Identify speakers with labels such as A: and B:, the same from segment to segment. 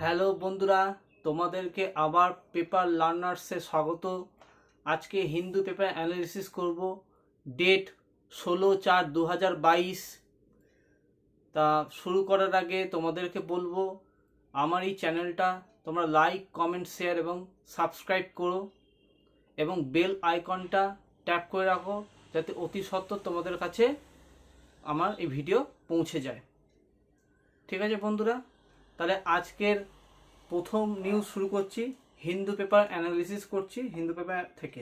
A: Hello বন্ধুরা, তোমাদেরকে আবার পেপার লার্নার্সে স্বাগত। আজকে হিন্দু পেপার অ্যানালিসিস করব, ডেট 16/4/2022। তা শুরু করার আগে তোমাদেরকে বলবো, আমার এই চ্যানেলটা তোমরা লাইক, কমেন্ট, শেয়ার এবং সাবস্ক্রাইব করো এবং বেল আইকনটা ট্যাপ করে রাখো, যাতে অতি সত্বর তোমাদের কাছে আমার এই ভিডিও পৌঁছে যায়। ঠিক আছে বন্ধুরা, তাহলে আজকের প্রথম নিউজ শুরু করছি। হিন্দু পেপার অ্যানালিসিস করছি হিন্দু পেপার থেকে।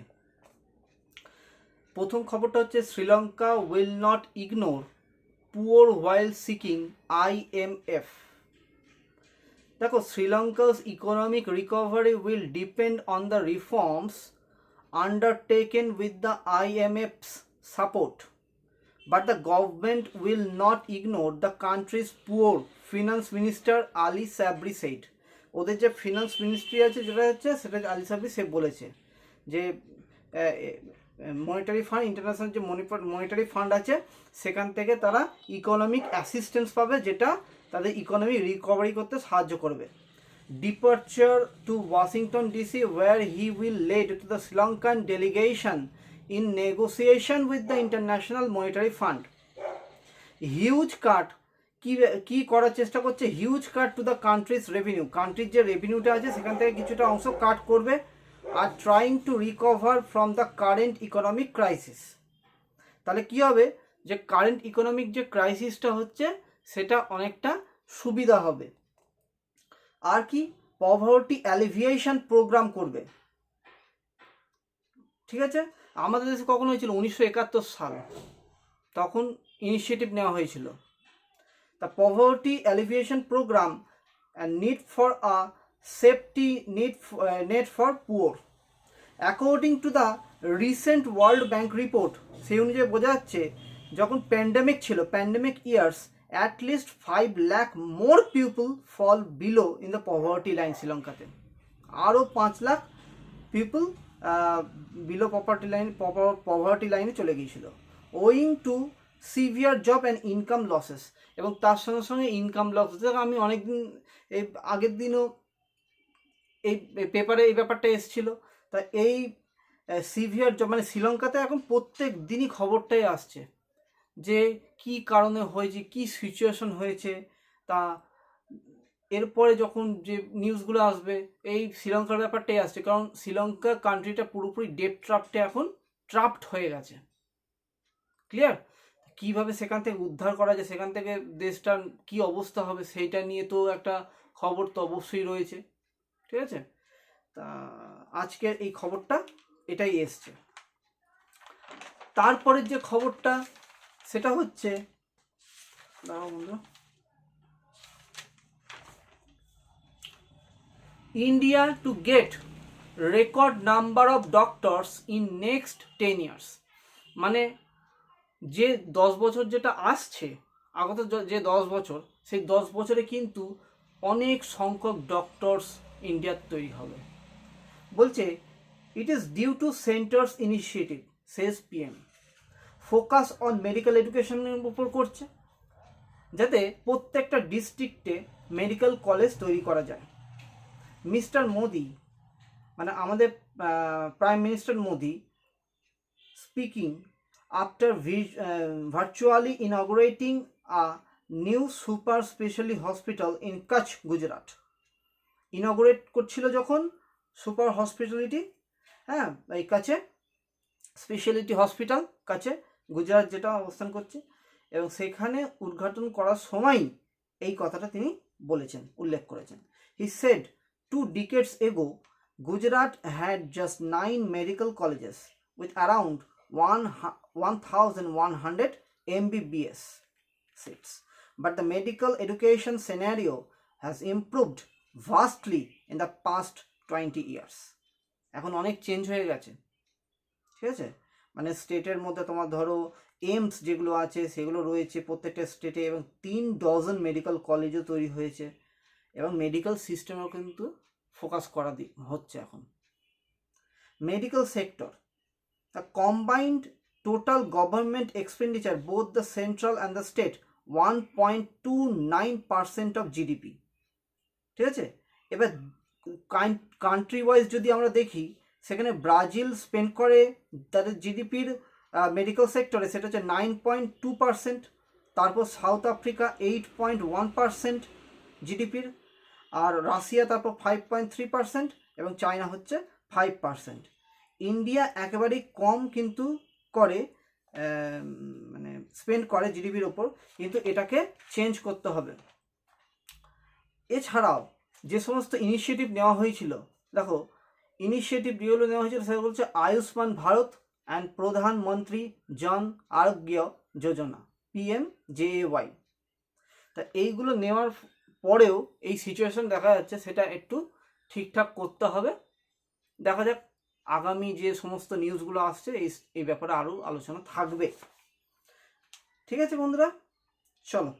A: প্রথম খবরটা হচ্ছে, Sri Lanka will not ignore poor while seeking IMF। দেখো, Sri Lanka's economic recovery will depend on the reforms undertaken with the IMF's সাপোর্ট, but the government will not ignore the country's poor, finance minister Ali Sabri said. ওদের যে finance ministry আছে সেটা আলি সাবরি সে বলেছে যে monetary fund, international যে monetary fund আছে সেখান থেকে তারা ইকোনমিক অ্যাসিস্ট্যান্স পাবে, যেটা তাদের ইকোনমি রিকভারি করতে সাহায্য করবে। Departure to Washington DC, where he will lead to the Sri Lankan delegation in negotiation with the International Monetary Fund. Huge cut কি করার চেষ্টা করছে, huge cut to the country's revenue, কান্ট্রির যে রেভিনিউটা আছে সেখান থেকে কিছুটা অংশ কাট করবে। Are trying to recover from the current economic crisis. তাহলে কি হবে, যে কারেন্ট ইকোনমিক যে ক্রাইসিসটা হচ্ছে সেটা অনেকটা সুবিধা হবে। আর কি, পভার্টি অ্যালিভিয়েশন প্রোগ্রাম করবে। ঠিক আছে, আমাদের দেশে কখন হয়েছিল, 1971 সাল, তখন ইনিশিয়েটিভ নেওয়া হয়েছিল। The poverty alleviation program and need for a safety net for poor. According to the recent World Bank report, সেই অনুযায়ী বোঝা যাচ্ছে যখন প্যান্ডেমিক ছিল, pandemic years, at least 5 lakh more people fall below in the poverty line শ্রীলঙ্কাতে। আরও 5 lakh people below poverty লাইনে চলে গিয়েছিল, owing to severe job and income losses. এবং তার সঙ্গে সঙ্গে ইনকাম লস। আমি অনেকদিন, এই আগের দিনও এই পেপারে এই ব্যাপারটা এসেছিল। তা এই সিভিয়ার জব মানে শ্রীলঙ্কাতে এখন প্রত্যেক দিনই খবরটাই আসছে যে কি কারণে হয়েছে, কি সিচুয়েশন হয়েছে। তা এরপরে যখন যে নিউজগুলো আসবে এই শ্রীলঙ্কার ব্যাপারটাই আসছে, কারণ শ্রীলঙ্কা কান্ট্রিটা পুরোপুরি ডেট এখন ট্রাপড হয়ে গেছে। ক্লিয়ার? কিভাবে সেখান থেকে উদ্ধার করা যায়, সেখান থেকে দেশটার কি অবস্থা হবে, সেইটা নিয়ে তো একটা খবর তো অবশ্যই রয়েছে। ঠিক আছে, তা আজকের এই খবরটা এটাই এসছে। তারপরের যে খবরটা সেটা হচ্ছে, India to get record number of doctors in next 10 years। মানে যে 10 বছর যেটা আসছে, আগত যে 10 বছর, সেই 10 বছরে কিন্তু অনেক সংখ্যক ডক্টরস ইন্ডিয়ার তৈরি হবে। বলছে it is due to centre's initiative, says PM, focus on medical এডুকেশনের উপর করছে, যাতে প্রত্যেকটা ডিস্ট্রিক্টে মেডিকেল কলেজ তৈরি করা যায়। মিস্টার মোদি, মানে আমাদের prime minister Modi, speaking after virtually inaugurating a new super specialty hospital in Kutch, Gujarat. ইনঅগুরেট করছিল যখন সুপার হসপিটালিটি, হ্যাঁ, এই কাছে স্পেশালিটি হসপিটাল কাছে গুজরাট যেটা অবস্থান করছে, এবং সেখানে উদ্ঘাটন করার সময় এই কথাটা তিনি বলেছেন, উল্লেখ করেছেন। He said 2 decades ago Gujarat had just 9 medical colleges with around 1100 MBBS seats, but the medical education scenario has improved vastly in the past 20 years. এখন অনেক চেঞ্জ হয়ে গেছে। ঠিক আছে, মানে স্টেটের মধ্যে তোমার ধরো এইমস যেগুলো আছে সেগুলো রয়েছে প্রত্যেকটা স্টেটে, এবং 3 ডজন মেডিকেল কলেজও তৈরি হয়েছে, এবং মেডিকেল সিস্টেমেও কিন্তু ফোকাস করা হচ্ছে এখন। Medical sector, the combined total government expenditure, both the central and the state, 1.29% of GDP। ঠিক আছে, এবার কান্ট্রি ওয়াইজ যদি আমরা দেখি, সেখানে ব্রাজিল স্পেন্ড করে তাদের জিডিপির মেডিকেল সেক্টরে, সেটা হচ্ছে 9.2%। তারপর সাউথ আফ্রিকা 8.1% জিডিপির, আর রাশিয়া তারপর 5.3%, এবং চায়না হচ্ছে 5%। ইন্ডিয়া একেবারেই কম কিন্তু করে, মানে স্পেন্ড করে জিডিপির ওপর, কিন্তু এটাকে চেঞ্জ করতে হবে। এছাড়াও যে সমস্ত ইনিশিয়েটিভ নেওয়া হয়েছিল, দেখো ইনিশিয়েটিভ যেগুলো নেওয়া হয়েছিল সেগুলো হচ্ছে আয়ুষ্মান ভারত অ্যান্ড প্রধানমন্ত্রী জন আরোগ্য যোজনা, PMJAY। তা এইগুলো নেওয়ার পরেও এই সিচুয়েশন দেখা যাচ্ছে, সেটা একটু ঠিকঠাক করতে হবে। দেখা যাক আগামী যে সমস্ত নিউজগুলো আসছে এই ব্যাপারে আরও আলোচনা থাকবে। ঠিক আছে বন্ধুরা, চলো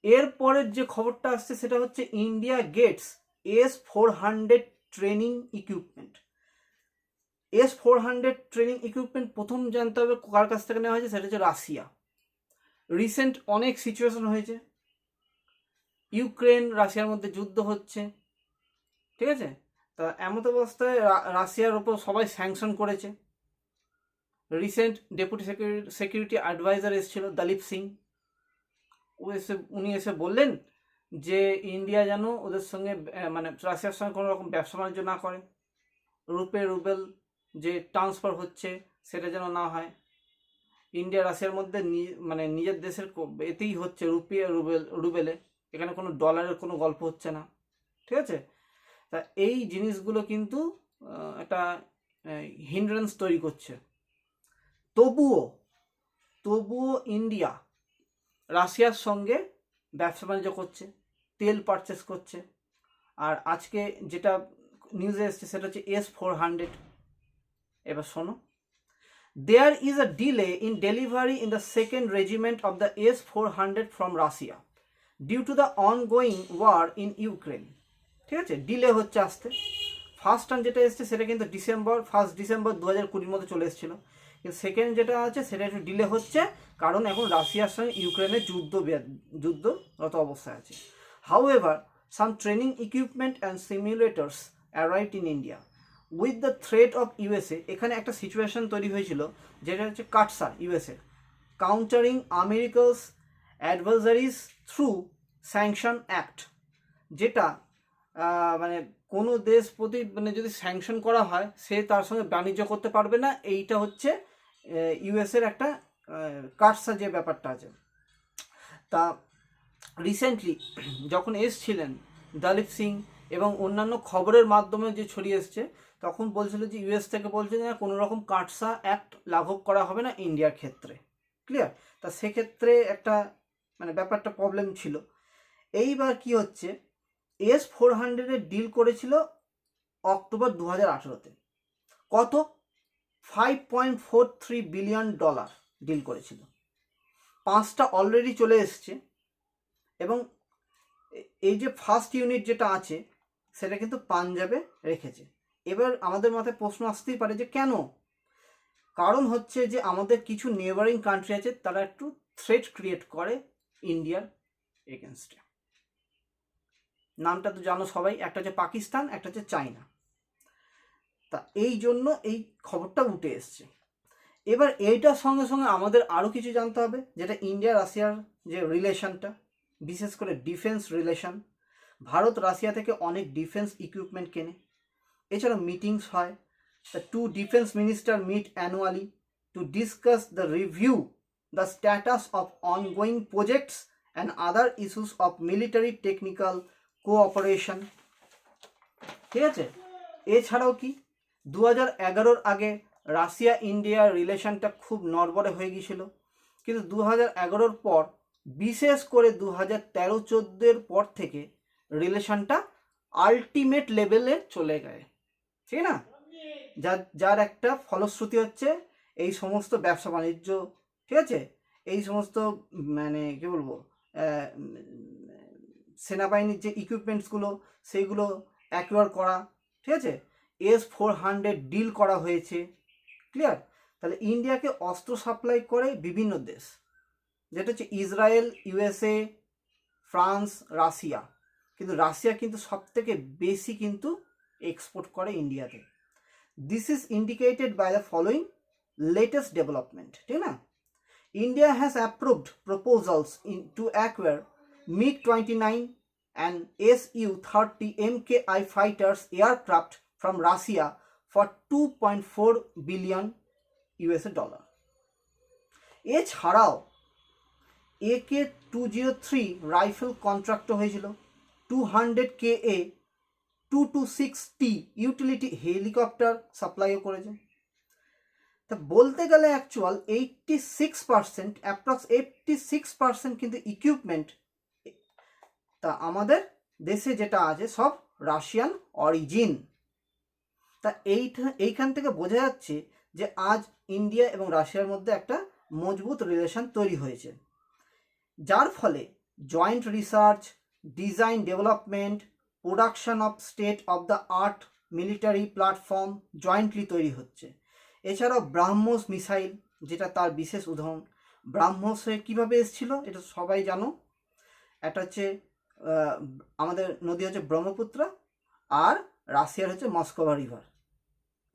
A: এরপরের যে খবরটা আসছে সেটা হচ্ছে India gets S-400 training equipment. S-400 training equipment প্রথম জানতে হবে কার কাছ থেকে নেওয়া হয়েছে, সেটা হচ্ছে রাশিয়া। রিসেন্ট অনেক সিচুয়েশন হয়েছে, ইউক্রেন রাশিয়ার মধ্যে যুদ্ধ হচ্ছে, ঠিক আছে। তা এমত অবস্থায় রাশিয়ার ওপর সবাই স্যাংশন করেছে। রিসেন্ট ডেপুটি সিকিউরিটি অ্যাডভাইজার এসেছিল দলীপ সিং, উনি এসে বললেন যে ইন্ডিয়া যেন ওদের সঙ্গে মানে রাশিয়ার সঙ্গে কোনো রকম ব্যবসা বাণিজ্য না করে, রুবেল যে ট্রান্সফার হচ্ছে সেটা যেন না হয়। ইন্ডিয়া রাশিয়ার মধ্যে মানে নিজের দেশের এতেই হচ্ছে রুবেলে, এখানে কোনো ডলারের কোনো গল্প হচ্ছে না, ঠিক আছে। তা এই জিনিসগুলো কিন্তু একটা হিন্ড্রেন্স তৈরি করছে। তবুও ইন্ডিয়া রাশিয়ার সঙ্গে ব্যবসা বাণিজ্য করছে, তেল পারচেস করছে। আর আজকে যেটা নিউজে এসছে সেটা হচ্ছে S-400। এবার শোনো, there is a delay in delivery in the second regiment of the S-400 from Russia due to the ongoing war in Ukraine. ঠিক আছে, ডিলে হচ্ছে আসতে। ফার্স্ট টাইম যেটা এসছে সেটা কিন্তু 1 ডিসেম্বর 2020 মধ্যে চলে এসেছিলো, কিন্তু সেকেন্ড যেটা আছে সেটা একটু ডিলে হচ্ছে, কারণ এখন রাশিয়ার সঙ্গে ইউক্রেনের যুদ্ধরত অবস্থায় আছে। However, some training equipment and simulators arrived in India with the threat of USA। এখানে একটা সিচুয়েশন তৈরি হয়েছিল যেটা হচ্ছে CAATSA USA, countering America's adversaries through sanction act, যেটা মানে কোনো দেশ প্রতি মানে যদি স্যাংশন করা হয় সে তার সঙ্গে বাণিজ্য করতে পারবে না। এইটা হচ্ছে ইউএসের একটা কাটসা যে ব্যাপারটা আছে। তা রিসেন্টলি যখন এসছিলেন দলীপ সিং এবং অন্যান্য খবরের মাধ্যমে যে ছড়িয়ে এসছে, তখন বলছিল যে ইউএস থেকে বলছে যে কোনো রকম কাটসা অ্যাক্ট লাঘব করা হবে না ইন্ডিয়ার ক্ষেত্রে। ক্লিয়ার? তা সেক্ষেত্রে একটা মানে ব্যাপারটা প্রবলেম ছিল। এইবার কি হচ্ছে, S-400 ডিল করেছিল অক্টোবর 2018-তে। কত? $5.43 বিলিয়ন ডিল করেছিল। 5টা অলরেডি চলে এসছে, এবং এই যে ফার্স্ট ইউনিট যেটা আছে সেটা কিন্তু পাঞ্জাবে রেখেছে। এবার আমাদের মাথায় প্রশ্ন আসতেই পারে যে কেন? কারণ হচ্ছে যে আমাদের কিছু নেবারিং কান্ট্রি আছে, তারা একটু থ্রেট ক্রিয়েট করে ইন্ডিয়ার এগেনস্টে। নামটা তো জানো সবাই, একটা হচ্ছে পাকিস্তান, একটা হচ্ছে চায়না। তা এই জন্য এই খবরটা উঠে এসছে। এবার এইটার সঙ্গে সঙ্গে আমাদের আরও কিছু জানতে হবে, যেটা ইন্ডিয়া রাশিয়ার যে রিলেশনটা, বিশেষ করে ডিফেন্স রিলেশন। ভারত রাশিয়া থেকে অনেক ডিফেন্স ইকুইপমেন্ট কেনে, এছাড়া মিটিংস হয়। The two defence minister meet annually to discuss the review the status of ongoing projects and other issues of military technical cooperation. ঠিক আছে, এছাড়াও কি 2011-র আগে রাশিয়া ইন্ডিয়ার রিলেশনটা খুব নড়বড়ে হয়ে গিয়েছিল, কিন্তু 2011-র পর, বিশেষ করে 2013-14-এর পর থেকে রিলেশনটা আলটিমেট লেভেলে চলে গেছে, ঠিক না? যার একটা ফলশ্রুতি হচ্ছে এই সমস্ত ব্যবসা বাণিজ্য, ঠিক আছে, এই সমস্ত মানে কি বলবো, সেনাবাহিনীর যে ইকুইপমেন্টসগুলো সেইগুলো অ্যাকোয়ার করা, ঠিক আছে, S-400 ডিল করা হয়েছে। ক্লিয়ার? তাহলে ইন্ডিয়াকে অস্ত্র সাপ্লাই করে বিভিন্ন দেশ, যেটা হচ্ছে ইসরায়েল, USA, ফ্রান্স, রাশিয়া। কিন্তু রাশিয়া কিন্তু সবথেকে বেশি কিন্তু এক্সপোর্ট করে ইন্ডিয়াতে। This is indicated by the following latest development, ঠিক না? India has approved proposals to acquire MiG-29 and Su-30 MKI fighters aircraft from Russia for $2.4 billion US. এছাড়াও AK-203 রাইফেল কন্ট্রাক্ট হয়েছিল, 200 KA 226T ইউটিলিটি হেলিকপ্টার সাপ্লাইও করেছে। তা বলতে গেলে actual 86% approx 86% কিন্তু equipment তা আমাদের দেশে যেটা আছে সব রাশিয়ান অরিজিন। তা এইখান থেকে বোঝা যাচ্ছে যে আজ ইন্ডিয়া এবং রাশিয়ার মধ্যে একটা মজবুত রিলেশন তৈরি হয়েছে, যার ফলে joint research, design development, production of state of the art military platform jointly তৈরি হচ্ছে। এছাড়াও ব্রাহ্মোস মিসাইল, যেটা তার বিশেষ উদাহরণ। ব্রাহ্মোসে কীভাবে এসেছিল এটা সবাই জানো, একটা হচ্ছে আমাদের নদী হচ্ছে ব্রহ্মপুত্র, আর রাশিয়ার হচ্ছে মস্কোভা রিভার।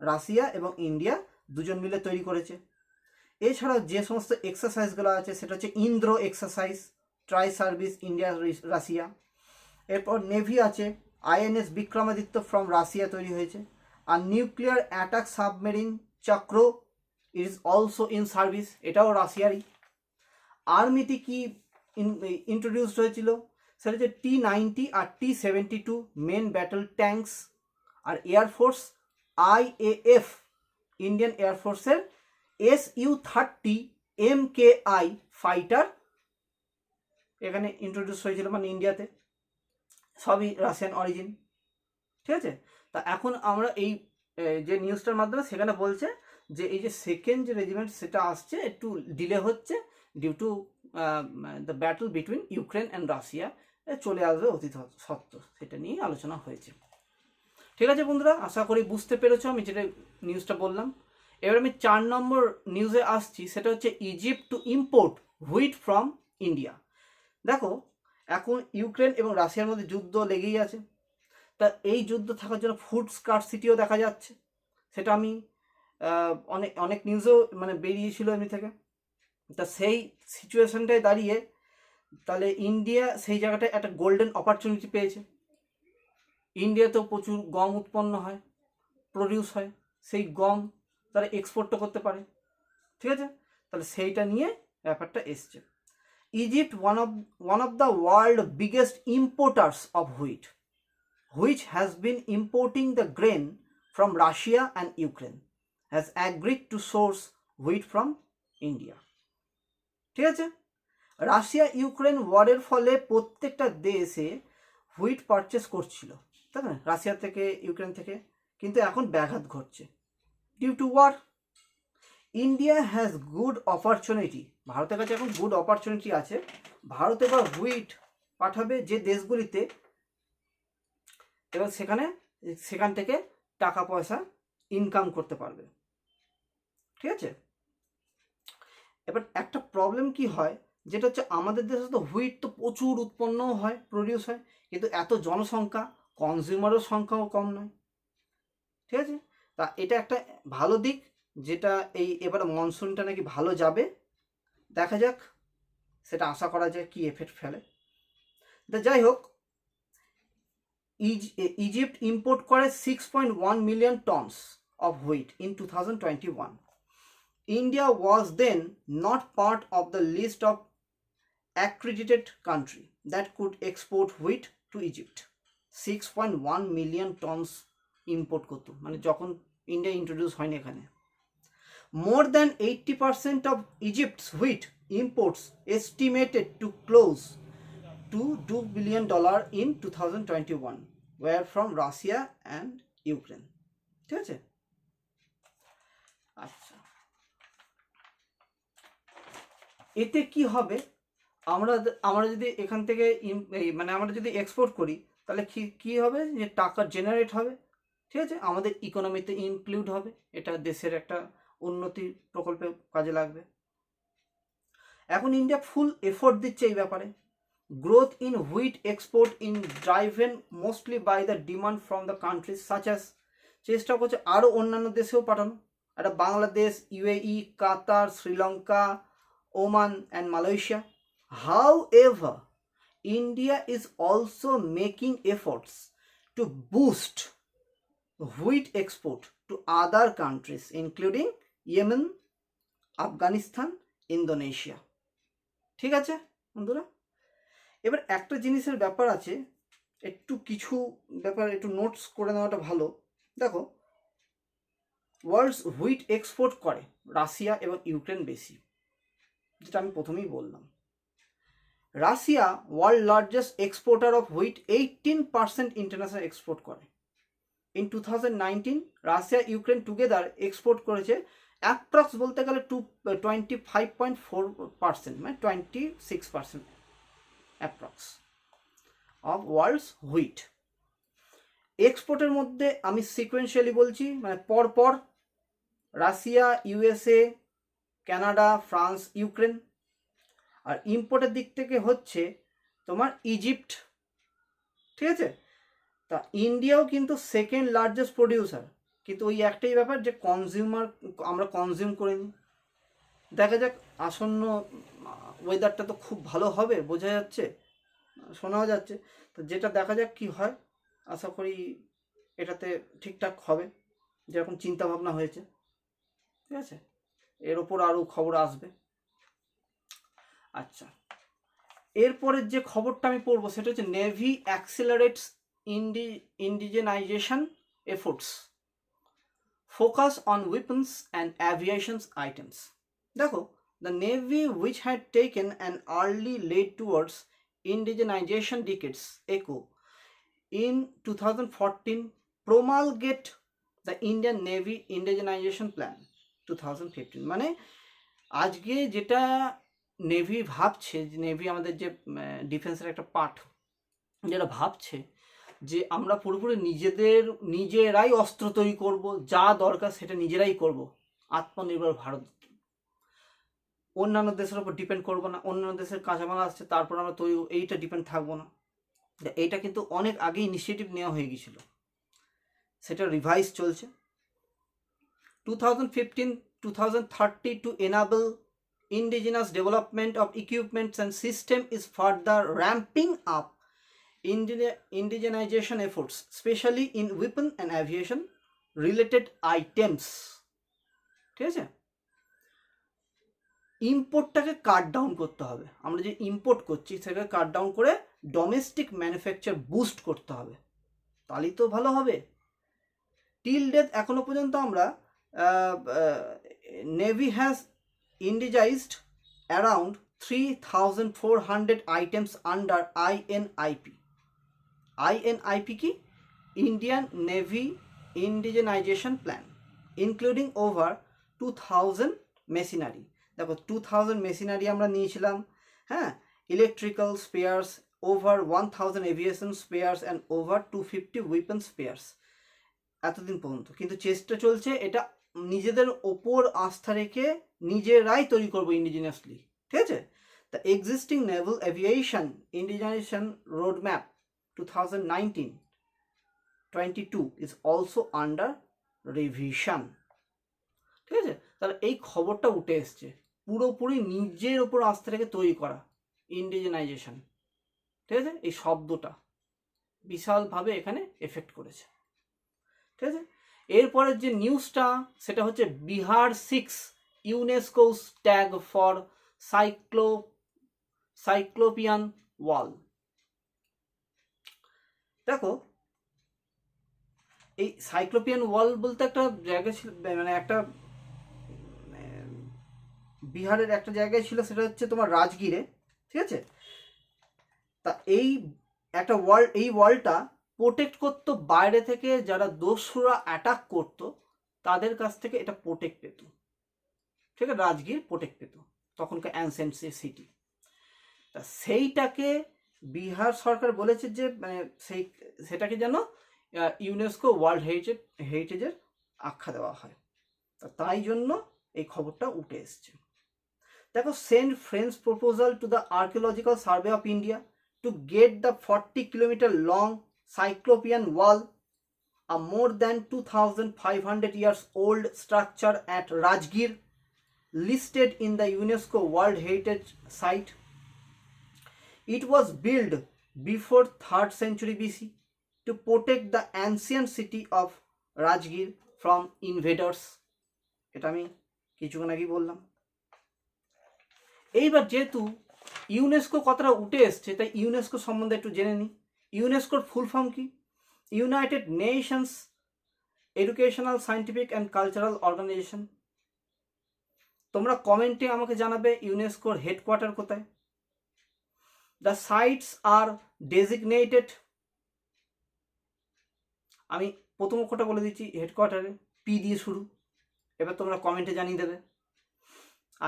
A: রাশিয়া এবং ইন্ডিয়া দুজন মিলে তৈরি করেছে। এছাড়াও যে সমস্ত এক্সারসাইজগুলো আছে সেটা হচ্ছে Indra exercise, tri service India Russia. এরপর নেভি আছে, INS বিক্রমাদিত্য ফ্রম রাশিয়া তৈরি হয়েছে। আর nuclear attack submarine Chakra is also in service, এটাও রাশিয়ারই। আর্মিতে কি ইন্ট্রোডিউসড হয়েছিল সেটা হচ্ছে T-90 আর T-72 মেন ব্যাটল ট্যাঙ্কস। আর এয়ারফোর্স IAF ইন্ডিয়ান এয়ারফোর্সের Su-30 MKI ফাইটার এখানে ইন্ট্রোডিউস হয়েছিল, মানে ইন্ডিয়াতে। সবই রাশিয়ান অরিজিন, ঠিক আছে? তা এখন আমরা এই যে নিউজটার মাধ্যমে সেখানে বলছে যে এই যে সেকেন্ড যে রেজিমেন্ট সেটা আসছে একটু ডিলে হচ্ছে due to the battle between Ukraine and Russia, চলে আসবে অতি সত্ত্বর, সেটা নিয়ে আলোচনা হয়েছে। ঠিক আছে বন্ধুরা, আশা করি বুঝতে পেরেছো আমি যেটা নিউজটা বললাম। এবার আমি 4 নম্বর নিউজে আসছি, সেটা হচ্ছে Egypt two import wheat from India. দেখো এখন ইউক্রেন এবং রাশিয়ার মধ্যে যুদ্ধ লেগেই আছে। তা এই যুদ্ধ থাকার জন্য ফুড স্কার্সিটিও দেখা যাচ্ছে, সেটা আমি অনেক নিউজেও মানে বেরিয়েছিল এমনি থেকে। তা সেই সিচুয়েশনটায় দাঁড়িয়ে তাহলে ইন্ডিয়া সেই জায়গাটায় একটা গোল্ডেন অপরচুনিটি পেয়েছে। ইন্ডিয়াতেও প্রচুর গম উৎপন্ন হয়, প্রডিউস হয়, সেই গম তারা এক্সপোর্টও করতে পারে, ঠিক আছে? তাহলে সেইটা নিয়ে ব্যাপারটা এসছে। Egypt, one of the world's biggest importers of wheat, which has been importing the grain from Russia and Ukraine, has agreed to source wheat from India. ঠিক আছে? রাশিয়া ইউক্রেন ওয়ারের ফলে প্রত্যেকটা দেশে হুইট পারচেস করছিল, তাই না, রাশিয়া থেকে Ukraine থেকে, কিন্তু এখন ব্যাঘাত ঘটছে due to war. India has good opportunity, ভারতের কাছে এখন গুড অপরচুনিটি আছে। ভারত এবার হুইট পাঠাবে যে দেশগুলিতে, এবার সেখান থেকে টাকা পয়সা ইনকাম করতে পারবে, ঠিক আছে? এবার একটা প্রবলেম কি হয়, যেটা হচ্ছে আমাদের দেশে তো হুইট তো প্রচুর উৎপন্নও হয়, প্রডিউস হয়, কিন্তু এত জনসংখ্যা, কনজিউমারের সংখ্যাও কম নয়, ঠিক আছে? তা এটা একটা ভালো দিক, যেটা এবার মনসুনটা নাকি ভালো যাবে, দেখা যাক, সেটা আশা করা যায় কি এফেক্ট ফেলে। তা যাই হোক, ইজিপ্ট ইম্পোর্ট করে 6.1 million tonnes of wheat in 2021. India was then not part of the list of accredited country that could export wheat to Egypt. 6.1 million tonnes import করতো, মানে যখন ইন্ডিয়া ইন্ট্রোডিউস হয়নি এখানে। More than 80% of Egypt's wheat imports estimated to close to $2 billion in 2021 were from Russia and Ukraine. ঠিক আছে? আচ্ছা, এতে কি হবে, আমরা যদি এখান থেকে মানে আমরা যদি এক্সপোর্ট করি তাহলে কি হবে, যে টাকা জেনারেট হবে, ঠিক আছে, আমাদের ইকোনমিতে ইনক্লুড হবে, এটা দেশের একটা উন্নতির প্রকল্পে কাজে লাগবে। এখন ইন্ডিয়া ফুল এফোর্ট দিচ্ছে এই ব্যাপারে, Growth in wheat export in driven mostly by the demand from the countries such as, চেষ্টা করছে আরও অন্যান্য দেশেও পাঠানো, একটা Bangladesh, UAE, Qatar, Sri Lanka, Oman and Malaysia. However, India is also making efforts to boost wheat export to other countries including Yemen, Afghanistan, Indonesia. ঠিক আছে বন্ধুরা, এবার একটা জিনিসের ব্যাপার আছে, একটু কিছু ব্যাপার একটু নোটস করে নেওয়াটা ভালো. দেখো, ওয়ার্ল্ডস হুইট এক্সপোর্ট করে রাশিয়া এবং ইউক্রেন বেশি, যেটা আমি প্রথমেই বললাম. Russia world largest exporter of wheat, 18% international export করে. In 2019 Russia Ukraine together export করেছে অ্যাপ্রক্স বলতে গেলে 25.4%, মানে 26% অ্যাপ্রক্স অফ ওয়ার্ল্ডস হুইট. এক্সপোর্টের মধ্যে আমি সিকোয়েন্সিয়ালি বলছি, মানে পরপর Russia, USA, Canada, France, Ukraine. আর ইম্পোর্টের দিক থেকে হচ্ছে তোমার ইজিপ্ট. ঠিক আছে, তা ইন্ডিয়াও কিন্তু সেকেন্ড লার্জেস্ট প্রডিউসার, কিন্তু ওই একটাই ব্যাপার যে কনজিউমার আমরা কনজিউম করে নিই. দেখা যাক, আসন্ন ওয়েদারটা তো খুব ভালো হবে বোঝা যাচ্ছে, শোনাও যাচ্ছে, তো যেটা দেখা যাক কি হয়. আশা করি এটাতে ঠিকঠাক হবে যেরকম চিন্তা ভাবনা হয়েছে. ঠিক আছে, এর ওপর আরও খবর আসবে. আচ্ছা, এরপরের যে খবরটা আমি পড়বো সেটা হচ্ছে navy accelerates indigenization efforts, focus on weapons and aviations items. দেখো, the navy which had taken an early lead towards indigenization decades ago in 2014 promulgate the Indian Navy indigenization plan 2015. মানে আজকে যেটা নেভি ভাবছে, যে নেভি আমাদের যে ডিফেন্সের একটা পার্ট, যেটা ভাবছে যে আমরা পুরোপুরি নিজেরাই অস্ত্র তৈরি করব, যা দরকার সেটা নিজেরাই করব, আত্মনির্ভর ভারত, অন্যান্য দেশের উপর ডিপেন্ড করবো না, অন্যান্য দেশের কাঁচামাল আসছে তারপর আমরা তৈরি, এইটা ডিপেন্ড থাকবো না. এইটা কিন্তু অনেক আগে ইনিশিয়েটিভ নেওয়া হয়ে গিয়েছিল, সেটা রিভাইজ চলছে. 2015-2030 to enable indigenous development of equipments and system is further ramping up indigenization efforts, especially in weapon and aviation related items. ঠিক আছে, ইম্পোর্টটাকে কাট ডাউন করতে হবে. আমরা যে ইম্পোর্ট করছি সেটাকে কাট ডাউন করে ডোমেস্টিক ম্যানুফ্যাকচার বুস্ট করতে হবে, তাহলেই তো ভালো হবে. টিল ডেট এখনো পর্যন্ত আমরা navy has indigenized around 3,400 items under INIP. INIP কি? Indian navy indigenization plan, including over 2,000 machinery. দেখো, 2,000 মেশিনারি আমরা নিয়েছিলাম, হ্যাঁ, electrical spares, over 1,000 aviation spares and over 250 weapon spares এতদিন পর্যন্ত. কিন্তু চেষ্টা চলছে এটা নিজেদের ওপর আস্থা রেখে নিজেরাই তৈরি করবো ইন্ডিজিনাসলি. ঠিক আছে, the existing naval aviation indigenization roadmap 2019-22 is also under revision. ঠিক আছে, তাহলে এই খবরটা উঠে এসছে, পুরোপুরি নিজের ওপর আস্থা রেখে তৈরি করা ইন্ডিজেনাইজেশন. ঠিক আছে, এই শব্দটা বিশালভাবে এখানে এফেক্ট করেছে. ঠিক আছে, এরপরের যে নিউজটা সেটা হচ্ছে বিহার 6 ইউনেস্কোস ট্যাগ ফর সাইক্লোপিয়ান ওয়াল. দেখো, এই সাইক্লোপিয়ান ওয়াল বলতে একটা জায়গা ছিল, মানে একটা বিহারের একটা জায়গায় ছিল, সেটা হচ্ছে তোমার রাজগীরে. ঠিক আছে, তা এই একটা ওয়াল, এই ওয়ালটা প্রোটেক্ট করতো বাইরে থেকে যারা দস্যুরা অ্যাটাক করতো তাদের কাছ থেকে এটা প্রোটেক্ট পেত. ঠিক আছে, রাজগীর প্রোটেক্ট পেত তখনকার অ্যানসেন্ট সিটি. তা সেইটাকে বিহার সরকার বলেছে যে মানে সেটাকে যেন ইউনেস্কো ওয়ার্ল্ড হেরিটেজের আখ্যা দেওয়া হয়. তাই জন্য এই খবরটা উঠে এসছে. দেখো, send friends proposal to the archaeological survey of India to get the 40-kilometer long cyclopean wall, a more than 2,500 years old structure at Rajgir, listed in the UNESCO World Heritage Site. It was built before 3rd century BC to protect the ancient city of Rajgir from invaders. এটা আমি কিছুক্ষণ আগেই বললাম। এইবার যেহেতু UNESCO কথাটা উঠে এসছে, তাই ইউনেস্কো সম্বন্ধে একটু জেনে নিই। ইউনেস্কোর ফুল ফর্ম কি? United Nations Educational, Scientific and Cultural Organization. তোমরা কমেন্টে আমাকে জানাবে ইউনেস্কোর হেডকোয়ার্টার কোথায়। দ্য সাইটস আর ডেজিগনেটেড, আমি প্রথম অক্ষরটা বলে দিচ্ছি, হেডকোয়ার্টারে পি দিয়ে শুরু, এবার তোমরা কমেন্টে জানিয়ে দেবে।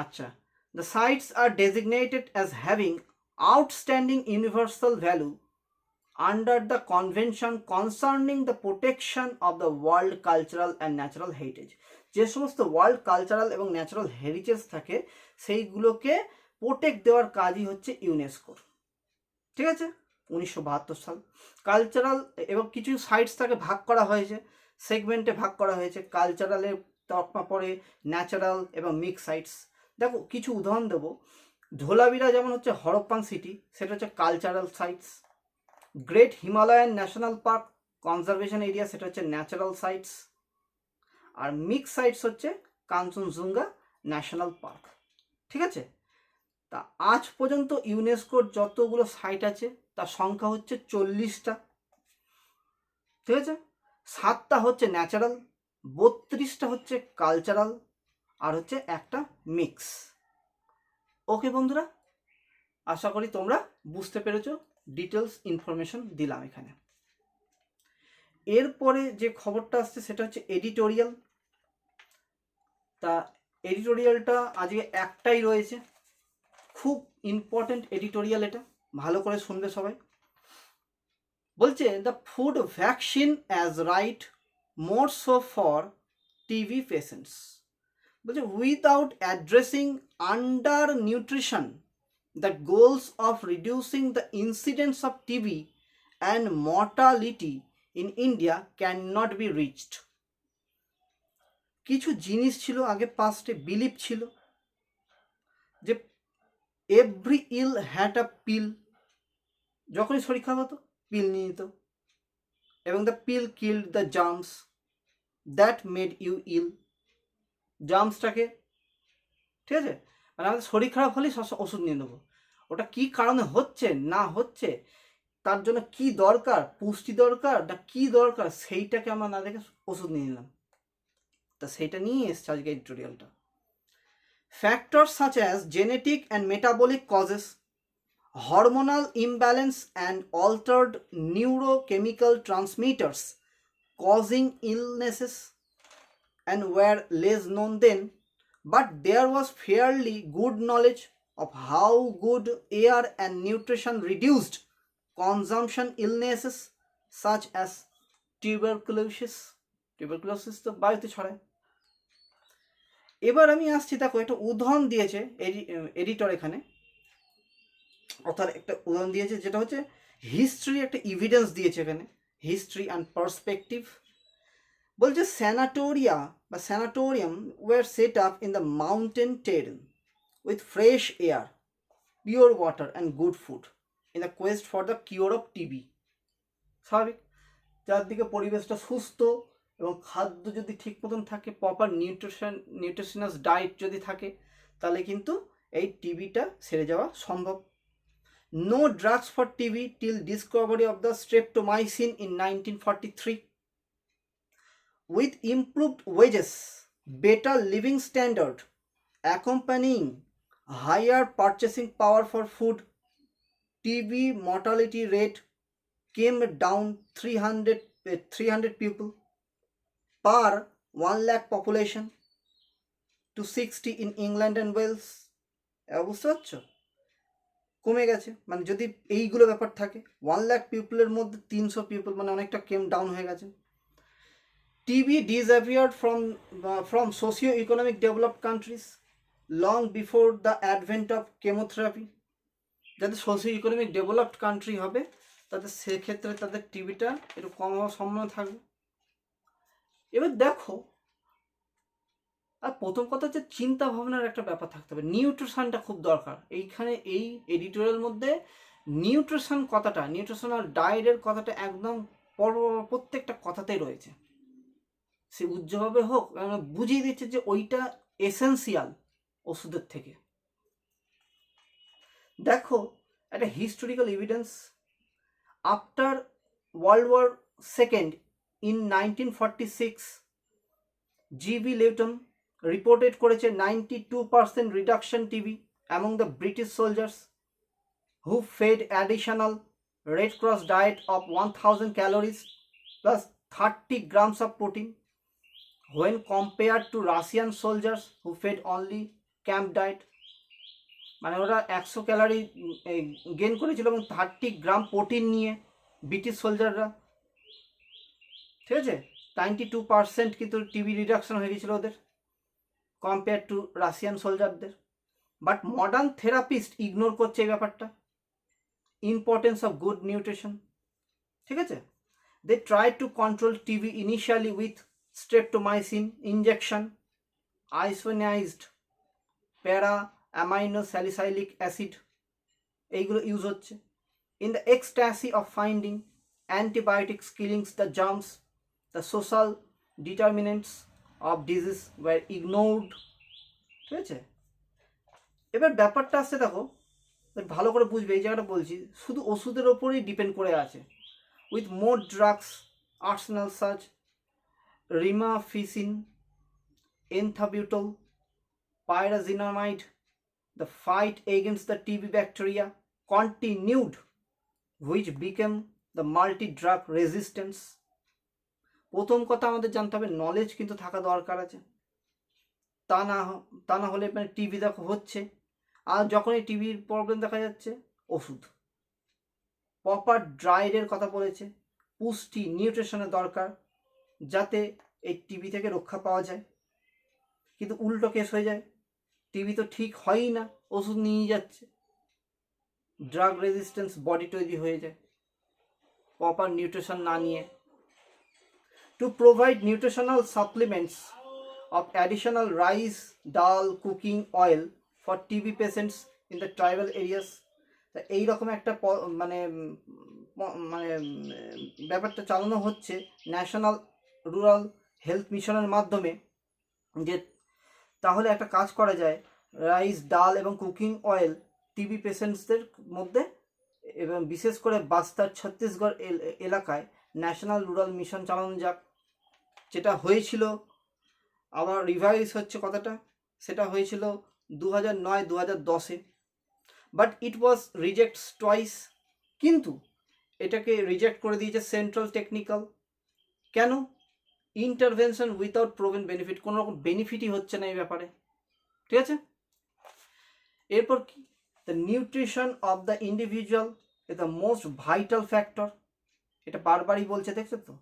A: আচ্ছা, the sites are designated as having outstanding universal value under the convention concerning the protection of the world cultural and natural heritage. যে সমস্ত ওয়ার্ল্ড কালচারাল এবং ন্যাচারাল হেরিটেজ থাকে সেইগুলোকে প্রোটেক্ট দেওয়ার কাজই হচ্ছে ইউনেস্কোর। ঠিক আছে, 1972 সাল। কালচারাল এবং কিছু সাইটস তাকে ভাগ করা হয়েছে, সেগমেন্টে ভাগ করা হয়েছে। কালচারালের তকমা পড়ে ন্যাচারাল এবং মিক্স সাইটস। দেখো কিছু উদাহরণ দেবো। ধোলাবিরা যেমন হচ্ছে হরপ্পান সিটি, সেটা হচ্ছে cultural sites. Great Himalayan national park conservation area, সেটা হচ্ছে ন্যাচারাল সাইটস। আর মিক্স সাইটস হচ্ছে কাঞ্চনজুঙ্গা ন্যাশনাল পার্ক। ঠিক আছে, তা আজ পর্যন্ত ইউনেস্কোর যতগুলো সাইট আছে তার সংখ্যা হচ্ছে 40টা। ঠিক আছে, 7টা হচ্ছে ন্যাচারাল, 32টা হচ্ছে কালচারাল, আর হচ্ছে একটা মিক্স। ওকে বন্ধুরা, আশা করি তোমরা বুঝতে পেরেছো, ডিটেলস ইনফরমেশন দিলাম এখানে। এরপরে যে খবরটা আসছে সেটা হচ্ছে এডিটোরিয়াল। তা এডিটোরিয়ালটা আজকে একটাই রয়েছে, খুব ইম্পর্টেন্ট এডিটোরিয়াল, এটা ভালো করে শুনবে সবাই। বলছে the food vaccine as right more so for TB patients. বলছে without addressing under nutrition the goals of reducing the incidence of TB and mortality in India can not be reached. কিছু জিনিস ছিল আগে পাস্টে বিলিভ ছিল যে every ill had a পিল, যখনই শরীর খারাপ হতো পিল নিয়ে নিত, এবং the pill killed the germs that made you ill. জার্মসটাকে, ঠিক আছে, মানে আমাদের শরীর খারাপ হলেই ওষুধ নিয়ে নেবো। ওটা কি কারণে হচ্ছে না হচ্ছে, তার জন্য কি দরকার, পুষ্টি দরকার না কি দরকার, সেইটাকে আমরা না দেখে ওষুধ নিয়ে নিলাম। তা সেইটা নিয়ে এসছে আজকে এডিটোরিয়ালটা। Factors such as genetic and metabolic causes, hormonal imbalance and altered neurochemical transmitters causing illnesses and were less known then, but there was fairly good knowledge of how good air and nutrition reduced consumption illnesses such as tuberculosis তো বায়ুতে ছড়ায়। এবার আমি আসছি, দেখো একটা উদাহরণ দিয়েছে এডিটর, এখানে অর্থাৎ একটা উদাহরণ দিয়েছে যেটা হচ্ছে হিস্ট্রি, একটা এভিডেন্স দিয়েছে এখানে, হিস্ট্রি অ্যান্ড পার্সপেক্টিভ। বলছে sanatorium were set up in the mountain terrain with fresh air, pure water and good food in the quest for the cure of TB. স্বাভাবিক, চারদিকে পরিবেশটা সুস্থ এবং খাদ্য যদি ঠিক মতন থাকে, প্রপার নিউট্রিশনাস ডায়েট যদি থাকে, তাহলে কিন্তু এই টিবিটা সেরে যাওয়া সম্ভব। No drugs for TB till discovery of the streptomycin in 1943। With improved wages, better living standard accompanying higher purchasing power for food, TB mortality rate came down 300 people per 1 lakh population to 60 in England and Wales। বুঝতে পারছো, কমে গেছে। মানে যদি এইগুলো ব্যাপার থাকে, 1 lakh পিপলের মধ্যে 300 পিপল, মানে অনেকটা কেম ডাউন হয়ে গেছে। TB disappeared from socio-economic developed countries long before the advent of chemotherapy. যাদের সোশিও ইকোনমিক ডেভেলপড কান্ট্রি হবে তাদের সেক্ষেত্রে তাদের টিভিটা একটু কম হওয়ার সম্ভাবনা থাকবে। এবার দেখো, আর প্রথম কথা হচ্ছে চিন্তা ভাবনার একটা ব্যাপার থাকতে হবে, নিউট্রিশনটা খুব দরকার এইখানে। এই এডিটোরিয়াল মধ্যে নিউট্রিশন কথাটা, নিউট্রিশনাল ডায়েটের কথাটা একদম প্রত্যেকটা কথাতেই রয়েছে। সে উজ্জ্বলভাবে হোক, বুঝিয়ে দিচ্ছে যে ওইটা এসেন্সিয়াল ওষুধের থেকে। দেখো একটা historical evidence, after World War second in 1946 GB Leyton reported করেছে 92% reduction TB among the British soldiers who fed additional Red Cross diet of 1000 calories plus 30 grams of protein when compared to Russian soldiers who fed only camp diet। মানে ওরা 100 calorie gain করেছিল এবং 30 gram protein নিয়ে British সোলজাররা, ঠিক আছে। 92% কিন্তু TB reduction হয়ে গেছিলো ওদের কম্পেয়ার টু রাশিয়ান সোলজারদের। বাট মডার্ন থেরাপিস্ট ইগনোর করছে এই ব্যাপারটা, ইম্পর্টেন্স অফ গুড নিউট্রিশন, ঠিক আছে। They try to control TB initially with streptomycin injection, isoniazid para amino salicylic acid, এইগুলো ইউজ হচ্ছে। In the ecstasy of finding antibiotics killings the germs, the social determinants of disease were ignored, ঠিক আছে। এবার ব্যাপারটা আসছে, দেখো ভালো করে বুঝবে এই জায়গাটা বলছি, শুধু ওষুধের ওপরেই ডিপেন্ড করে আছে। With more drugs arsenal such rifampicin, ethambutol, pyrazinamide, the fight against the TB bacteria continued, which became the multi-drug resistance। প্রথম কথা আমাদের জানতে হবে নলেজ কিন্তু থাকা দরকার আছে, তা না হলে মানে টিবি দেখো হচ্ছে, আর যখন এই টিবির প্রবলেম দেখা যাচ্ছে ওষুধ। প্রপার ডায়েটের কথা বলেছে, পুষ্টি নিউট্রিশনের দরকার যাতে এই টিবি থেকে রক্ষা পাওয়া যায়। কিন্তু উল্টো কেস হয়ে যায়, টিবি তো ঠিক হয়ই না, ওষুধ নিয়ে যাচ্ছে, ড্রাগ রেজিস্ট্যান্স বডি তৈরি হয়ে যায় প্রপার নিউট্রিশন না নিয়ে। To provide nutritional supplements of additional rice, dal, cooking oil for TB patients in the tribal areas. তা এইরকম একটা মানে মানে ব্যাপারটা চালানো হচ্ছে ন্যাশনাল রুরাল হেলথ মিশনের মাধ্যমে, যে তাহলে একটা কাজ করা যায়, রাইস, ডাল এবং কুকিং অয়েল টিবি পেশেন্টসদের মধ্যে, এবং বিশেষ করে বাস্তার ছত্তিশগড় এলাকায় ন্যাশনাল রুরাল মিশন চালানো যাক। যেটা হয়েছিল, আবার রিভাইজ হচ্ছে কথাটা, সেটা হয়েছিল 2009-2010-এ, but it was rejects twice. কিন্তু এটাকে রিজেক্ট করে দিয়েছে সেন্ট্রাল টেকনিক্যাল। কেন? ইন্টারভেনশন উইথাউট প্রুভেন বেনিফিট, কোনো রকম বেনিফিটই হচ্ছে না এই ব্যাপারে, ঠিক আছে। এরপর কি, the nutrition of the individual is the most vital factor, এটা বারবারই বলছে, দেখছো তো,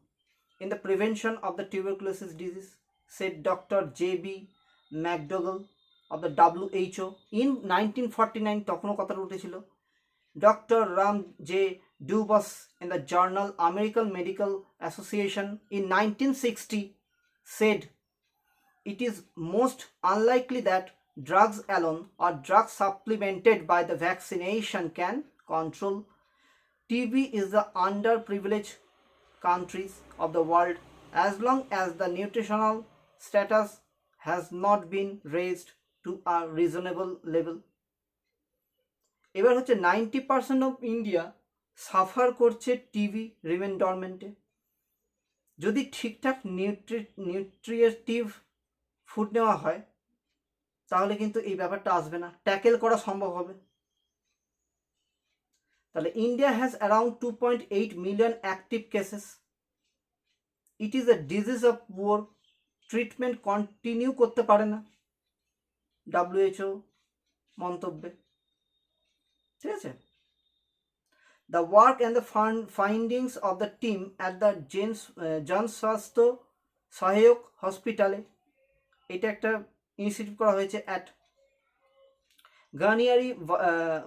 A: in the prevention of the tuberculosis disease, said doctor J B. McDougall of the WHO in 1949, তখনও কথাটা উঠেছিল। Doctor René J Dubos in the journal American Medical Association in 1960 said, it is most unlikely that drugs alone or drugs supplemented by the vaccination can control TB is the underprivileged countries of the world as long as the nutritional status has not been raised to a reasonable level। এবার হচ্ছে 90% of India suffer করছে TB remain ডরমেন্টে। যদি ঠিকঠাক নিউট্রিয়েটিভ food নেওয়া হয় তাহলে কিন্তু এই ব্যাপারটা আসবে না, ট্যাকেল করা সম্ভব হবে। তাহলে India has around 2.8 million active cases. It is a disease of poor, treatment continue করতে পারে না WHO মন্তব্যে, ঠিক আছে। The work and the findings of the team at the জন স্বাস্থ্য সহায়ক হসপিটালে, এটা একটা ইনিশিয়েটিভ করা হয়েছে at Ganiari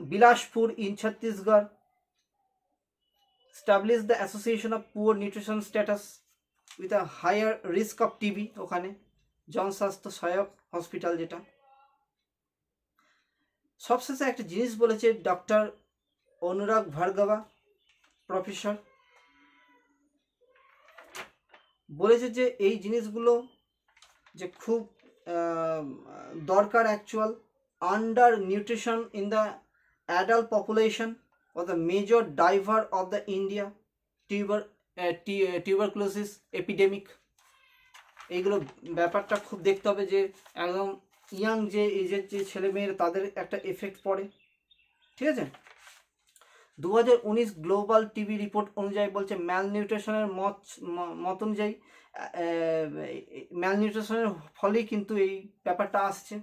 A: Bilaspur in Chhattisgarh established the Association of Poor Nutrition Status with a higher risk of TB ওখানে জনস্বাস্থ্য সহায়ক হসপিটাল যেটা। সবশেষে একটা জিনিস বলেছে ডক্টর অনুরাগ ভার্গবা প্রফেসর, বলেছে যে এই জিনিসগুলো যে খুব দরকার actual. Under nutrition in the adult population was the major driver of the India tuberculosis epidemic। এইগুলো ব্যাপারটা খুব দেখতে হবে যে একদম ইয়াং যে এজের যে ছেলেমেয়ের তাদের একটা এফেক্ট পড়ে, ঠিক আছে। 2019 গ্লোবাল টিবি রিপোর্ট অনুযায়ী বলছে ম্যালনিউট্রিশনের মত অনুযায়ী ম্যালনিউট্রিশনের ফলেই কিন্তু এই ব্যাপারটা আসছে।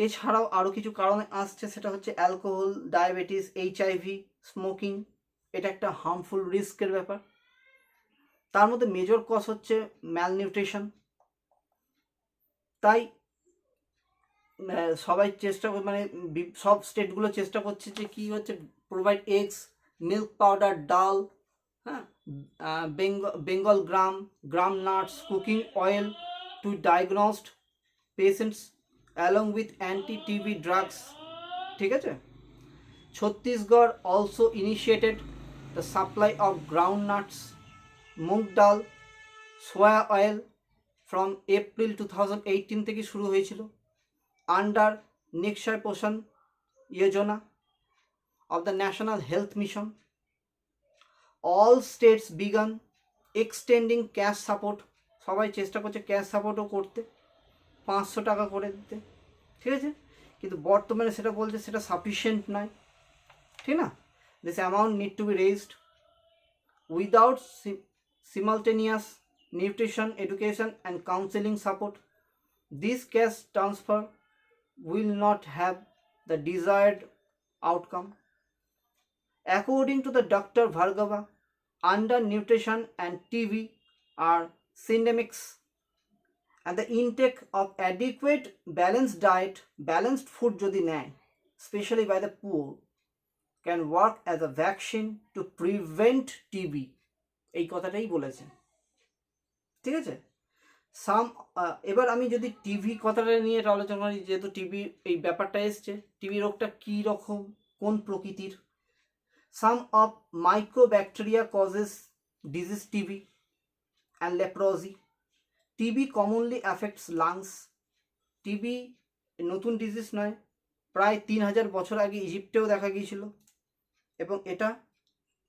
A: এছাড়াও আরও কিছু কারণে আসছে, সেটা হচ্ছে অ্যালকোহল, ডায়াবেটিস, HIV, স্মোকিং। এটা একটা হার্মফুল রিস্কের ব্যাপার। তার মধ্যে মেজর কজ হচ্ছে ম্যালনিউট্রিশন। তাই সবাই চেষ্টা মানে সব স্টেটগুলো চেষ্টা করছে যে কী হচ্ছে provide eggs, milk powder, dal, হ্যাঁ, Bengal gram nuts, cooking oil to diagnosed patients along with anti-TB drugs, ঠিক আছে। Chhattisgarh also initiated the supply of groundnuts, মুগ ডাল, soya oil from April 2018 থেকে শুরু হয়েছিল আন্ডার নিক্ষয় পোষণ যোজনা of the National Health Mission. All states began extending cash support, সবাই চেষ্টা করছে ক্যাশ সাপোর্টও করতে, 500 টাকা করে দিতে, ঠিক আছে। কিন্তু বর্তমানে সেটা বলছে সেটা সাফিসিয়েন্ট নয়, ঠিক না। This amount need to be raised without simultaneous nutrition education and counselling support. This cash transfer will not have the desired outcome. According to the doctor Bhargava, undernutrition and TB are syndemics, and the intake of adequate balanced diet, balanced food jodi neয়, especially by the poor, can work as a vaccine to prevent TB। এই কথাটাই বলেছেন, ঠিক আছে। এবার আমি যদি TV কথাটা নিয়ে আলোচনা করি, যেহেতু টিভি এই ব্যাপারটা এসছে, টিবি রোগটা কী রকম, কোন প্রকৃতির। Some of microbacteria causes disease TB and leprosy. TB commonly affects lungs. TB নতুন ডিজিজ নয়, প্রায় 3000 বছর আগে ইজিপ্টেও দেখা গিয়েছিল, এবং এটা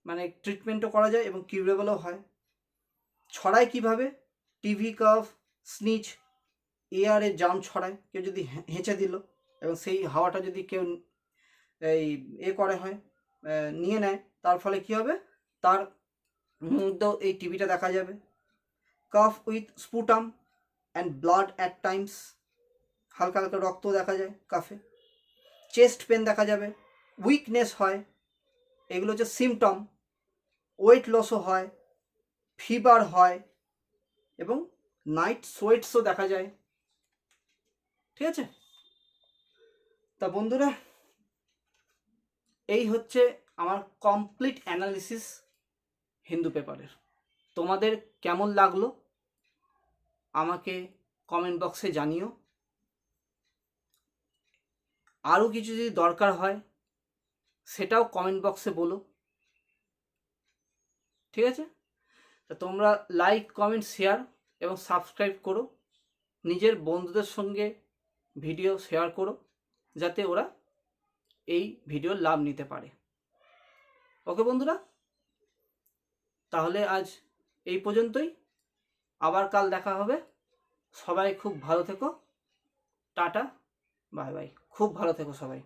A: মানে ট্রিটমেন্টও করা যায় এবং কিউরেবলও হয়। ছড়ায় কিভাবে? টিভি, কাফ, স্নিচ, এয়ারে জার্ম ছড়ায়। কেউ যদি হেঁচে দিল এবং সেই হাওয়াটা যদি কেউ এই করে হয়, নিয়ে নেয়, তার ফলে কী হবে, তার মধ্যেও এই টিবিটা দেখা যাবে। Calf with sputum and blood at Times, হালকা হালকা রক্তও দেখা যায় কাফে। চেস্ট পেন দেখা যাবে, উইকনেস হয়, এগুলো হচ্ছে সিমটম। ওয়েট লসও হয়, ফিভার হয়, এবং নাইট সোয়েটসও দেখা যায়, ঠিক আছে। তা বন্ধুরা, এই হচ্ছে আমার কমপ্লিট অ্যানালিসিস হিন্দু পেপারের। তোমাদের কেমন লাগলো আমাকে কমেন্ট বক্সে জানিও। আরও কিছু যদি দরকার হয় সেটাও কমেন্ট বক্সে বলো, ঠিক আছে। তা তোমরা লাইক, কমেন্ট, শেয়ার এবং সাবস্ক্রাইব করো। নিজের বন্ধুদের সঙ্গে ভিডিও শেয়ার করো, যাতে ওরা এই ভিডিওর লাভ নিতে পারে। ওকে বন্ধুরা, তাহলে আজ এই পর্যন্তই, আবার কাল দেখা হবে। সবাই খুব ভালো থেকো, টাটা, বাই বাই, খুব ভালো থেকো সবাই।